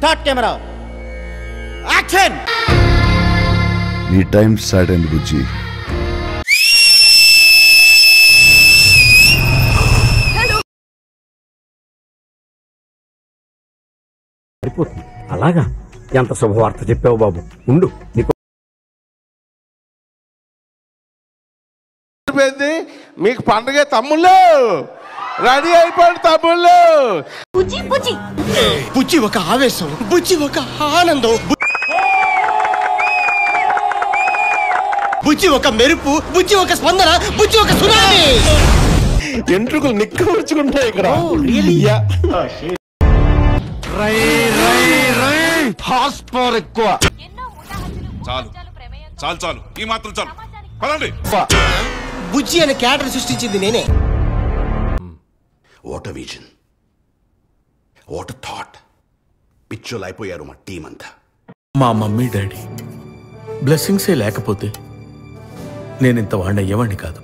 Start camera action. నీ time start అయింది బుజ్జి. అలాగా ఎంత శుభవార్త చెప్పావు బాబు. ఉండు నీకు మీకు పండుగ తమ్ముళ్ళు రెడీ అయిపోయింది. తమ్ముళ్ళు బుజ్జి ఒక ఆవేశం, బుజ్జి ఒక ఆనందం, బుజ్జి ఒక మెరుపు, బుజ్జి ఒక స్పందన, బుజ్జి ఒక సునామీ. ఎంట్రుకలు నిక్కవచ్చుకుంటాయి ఇక్కడ. హాస్పర్ ఎక్కువ. చాలు చాలు చాలు, ఈ మాత్రం చాలు. పదండి. బుజ్జి అనే క్యారెక్టర్ సృష్టించింది నేనే. What a vision, what a thought. పిచ్చోలు అయిపోయారు మా టీం అంతా. మా మమ్మీ డాడీ బ్లెస్సింగ్సే లేకపోతే నేను ఇంత వాడిని అయ్యేవాడిని కాదు.